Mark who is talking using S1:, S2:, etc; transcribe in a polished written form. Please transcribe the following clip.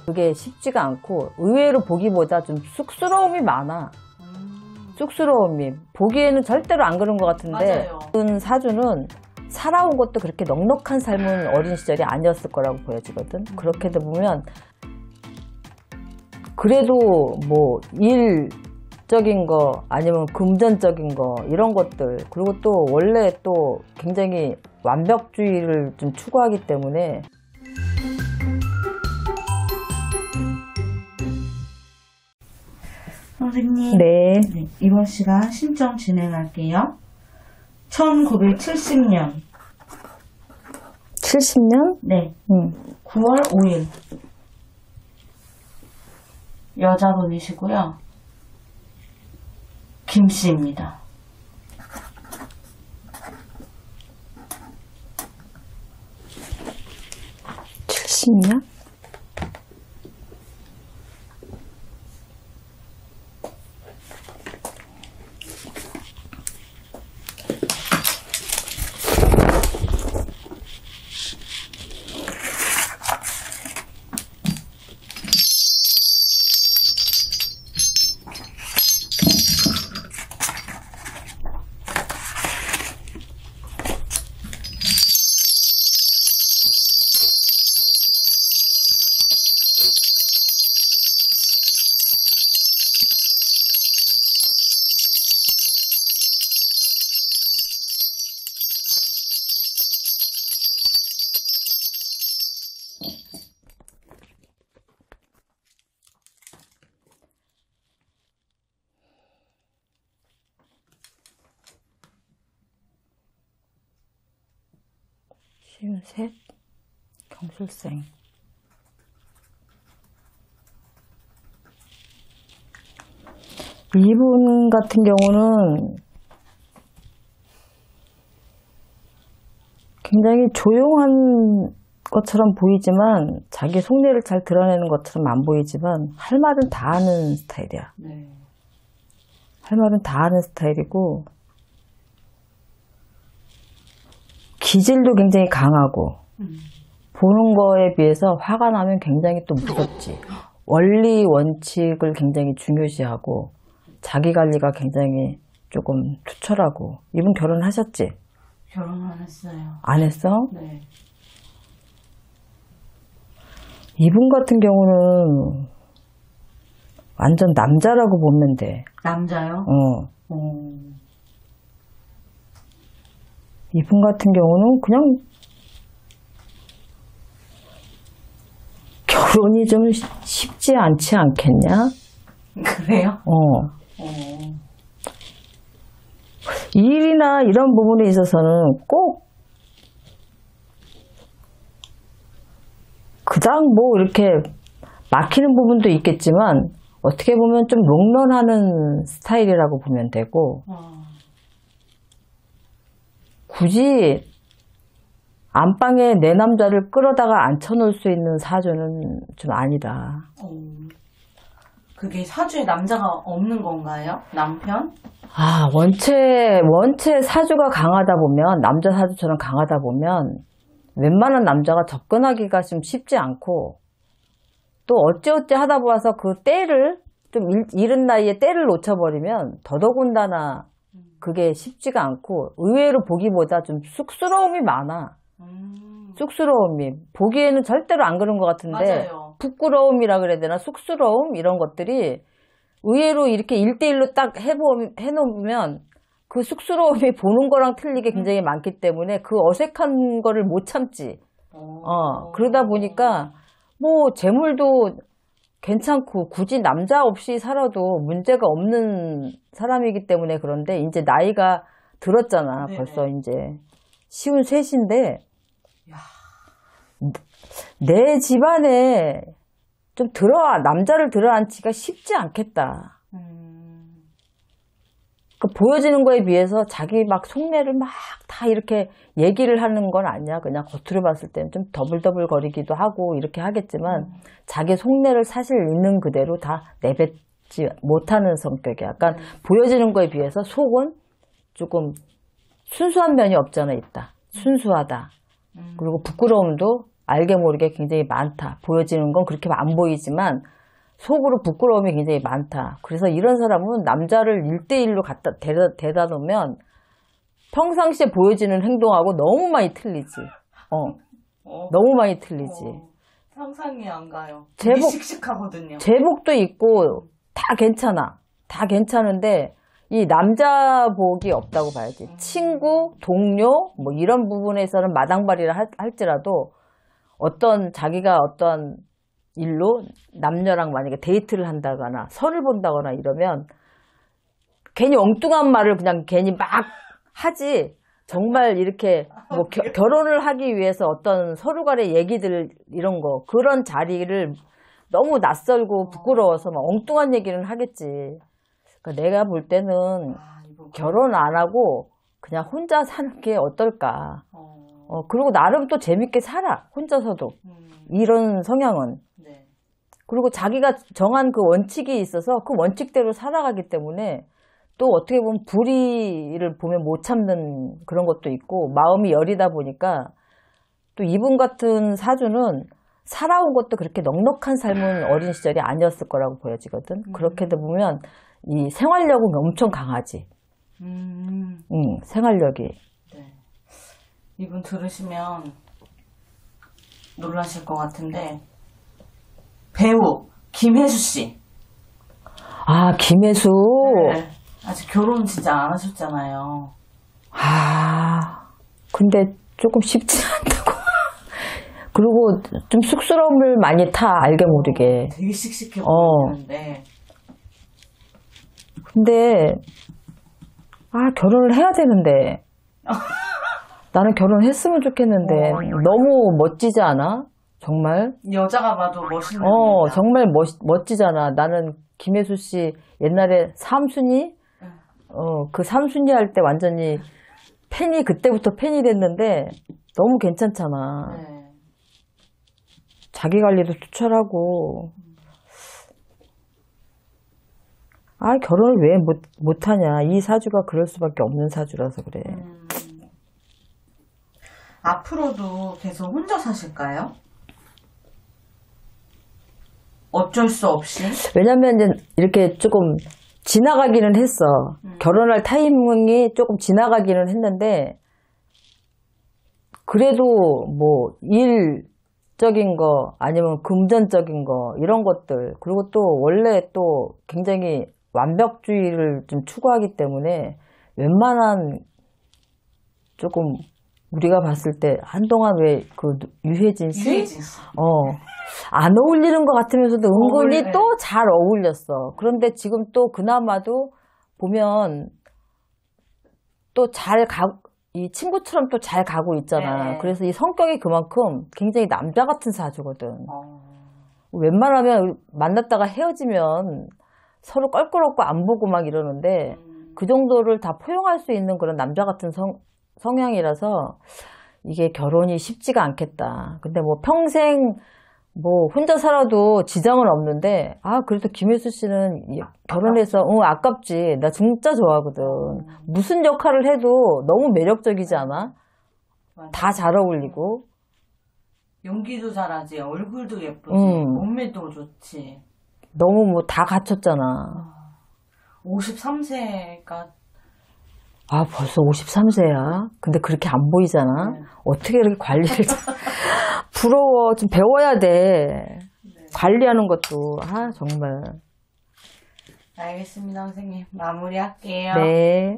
S1: 그게 쉽지가 않고 의외로 보기보다 좀 쑥스러움이 많아. 쑥스러움이 보기에는 절대로 안 그런 것 같은데 사주는 살아온 것도 그렇게 넉넉한 삶은 어린 시절이 아니었을 거라고 보여지거든. 그렇게 보면 그래도 뭐 일적인 거 아니면 금전적인 거 이런 것들, 그리고 또 원래 또 굉장히 완벽주의를 좀 추구하기 때문에
S2: 선생님,
S1: 네.
S2: 이번 시간 신청 진행할게요. 1970년
S1: 70년?
S2: 네 9월 5일 여자분이시고요. 김씨입니다.
S1: 70년? 셋 경술생. 이분 같은 경우는 굉장히 조용한 것처럼 보이지만 자기 속내를 잘 드러내는 것처럼 안 보이지만 할 말은 다 하는 스타일이야.
S2: 네.
S1: 할 말은 다 하는 스타일이고 기질도 굉장히 강하고 보는 거에 비해서 화가 나면 굉장히 또 무섭지. 원리 원칙을 굉장히 중요시하고 자기 관리가 굉장히 조금 투철하고. 이분 결혼하셨지?
S2: 결혼 안 했어요.
S1: 안 했어?
S2: 네.
S1: 이분 같은 경우는 완전 남자라고 보면 돼.
S2: 남자요?
S1: 이분 같은 경우는 그냥 결혼이 좀 쉽지 않지 않겠냐?
S2: 그래요?
S1: 일이나 이런 부분에 있어서는 꼭 그닥 뭐 이렇게 막히는 부분도 있겠지만 어떻게 보면 좀 롱런하는 스타일이라고 보면 되고 굳이 안방에 내 남자를 끌어다가 앉혀놓을 수 있는 사주는 좀 아니다.
S2: 그게 사주에 남자가 없는 건가요? 남편?
S1: 원체 사주가 강하다 보면, 남자 사주처럼 강하다 보면 웬만한 남자가 접근하기가 좀 쉽지 않고 또 어찌어찌 하다 보아서 그 때를 좀 이른 나이에 때를 놓쳐버리면 더더군다나 그게 쉽지가 않고 의외로 보기보다 좀 쑥스러움이 많아. 쑥스러움이 보기에는 절대로 안 그런 것 같은데
S2: 맞아요.
S1: 부끄러움이라 그래야 되나 쑥스러움 이런 것들이 의외로 이렇게 1대1로 딱 해놓으면 그 쑥스러움이 보는 거랑 틀리게 굉장히 많기 때문에 그 어색한 거를 못 참지. 그러다 보니까 뭐 재물도 괜찮고 굳이 남자 없이 살아도 문제가 없는 사람이기 때문에. 그런데 이제 나이가 들었잖아.
S2: 네네.
S1: 벌써 이제 53인데 내 집안에 좀 남자를 들어앉히기가 쉽지 않겠다. 보여지는 거에 비해서 자기 막 속내를 막 다 이렇게 얘기를 하는 건 아니야. 그냥 겉으로 봤을 때는 좀 더블더블 거리기도 하고 이렇게 하겠지만 자기 속내를 사실 있는 그대로 다 내뱉지 못하는 성격이야. 약간 보여지는 거에 비해서 속은 조금 순수한 면이 없잖아 있다. 순수하다. 그리고 부끄러움도 알게 모르게 굉장히 많다. 보여지는 건 그렇게 안 보이지만 속으로 부끄러움이 굉장히 많다. 그래서 이런 사람은 남자를 1대1로 데려다 놓으면 평상시에 보여지는 행동하고 너무 많이 틀리지. 너무 많이 틀리지.
S2: 상상이 안 가요. 되게 씩씩하거든요.
S1: 제복도 있고 다 괜찮아. 다 괜찮은데 이 남자복이 없다고 봐야지. 친구, 동료 뭐 이런 부분에서는 마당발이라 할지라도 자기가 어떤 일로 남녀랑 만약에 데이트를 한다거나 선을 본다거나 이러면 괜히 엉뚱한 말을 그냥 괜히 막 하지. 정말 이렇게 뭐 결혼을 하기 위해서 어떤 서로 간의 얘기들 이런 거 그런 자리를 너무 낯설고 부끄러워서 막 엉뚱한 얘기는 하겠지. 그러니까 내가 볼 때는 결혼 안 하고 그냥 혼자 사는 게 어떨까. 그리고 나름 또 재밌게 살아. 혼자서도. 이런 성향은.
S2: 네.
S1: 그리고 자기가 정한 그 원칙이 있어서 그 원칙대로 살아가기 때문에 또 어떻게 보면 불의를 보면 못 참는 그런 것도 있고 마음이 여리다 보니까 또 이분 같은 사주는 살아온 것도 그렇게 넉넉한 삶은 어린 시절이 아니었을 거라고 보여지거든. 그렇게 보면 이 생활력은 엄청 강하지. 생활력이.
S2: 네. 이분 들으시면 놀라실 것 같은데 배우 김혜수 씨.
S1: 아, 김혜수.
S2: 네. 아직 결혼 진짜 안 하셨잖아요.
S1: 근데 조금 쉽지 않다고. 그리고 좀 쑥스러움을 많이 타, 알게 모르게.
S2: 되게 씩씩해 보이는데.
S1: 근데, 결혼을 해야 되는데. 나는 결혼했으면 좋겠는데. 너무 멋지지 않아? 정말?
S2: 여자가 봐도 멋있는 여자.
S1: 정말 멋지잖아. 나는 김혜수 씨 옛날에 삼순이? 그 삼순이 할 때 완전히 그때부터 팬이 됐는데 너무 괜찮잖아.
S2: 네.
S1: 자기 관리도 투철하고. 결혼을 왜 못하냐. 이 사주가 그럴 수밖에 없는 사주라서 그래.
S2: 앞으로도 계속 혼자 사실까요? 어쩔 수 없이?
S1: 왜냐면 이제 이렇게 조금 지나가기는 했어. 결혼할 타이밍이 조금 지나가기는 했는데, 그래도 뭐, 일적인 거, 아니면 금전적인 거, 이런 것들, 그리고 또 원래 또 굉장히 완벽주의를 좀 추구하기 때문에, 웬만한 조금, 우리가 봤을 때, 한동안 왜 그 유해진 씨?
S2: 유해진 씨.
S1: 안 어울리는 것 같으면서도 은근히 또 잘 어울렸어. 그런데 지금 또 그나마도 보면 또 이 친구처럼 또 잘 가고 있잖아.
S2: 네.
S1: 그래서 이 성격이 그만큼 굉장히 남자 같은 사주거든. 웬만하면 만났다가 헤어지면 서로 껄끄럽고 안 보고 막 이러는데 그 정도를 다 포용할 수 있는 그런 남자 같은 성향이라서 이게 결혼이 쉽지가 않겠다. 근데 뭐 평생 뭐 혼자 살아도 지장은 없는데 그래도 김혜수 씨는 결혼해서 아깝지. 나 진짜 좋아하거든. 무슨 역할을 해도 너무 매력적이지 않아?
S2: 맞아.
S1: 다 잘 어울리고
S2: 연기도 잘하지. 얼굴도 예쁘지. 몸매도 좋지.
S1: 너무 뭐 다 갖췄잖아.
S2: 53세가
S1: 벌써 53세야. 근데 그렇게 안 보이잖아.
S2: 네.
S1: 어떻게 이렇게 관리를 부러워. 좀 배워야 돼.
S2: 네.
S1: 관리하는 것도 정말.
S2: 알겠습니다, 선생님. 마무리할게요.
S1: 네.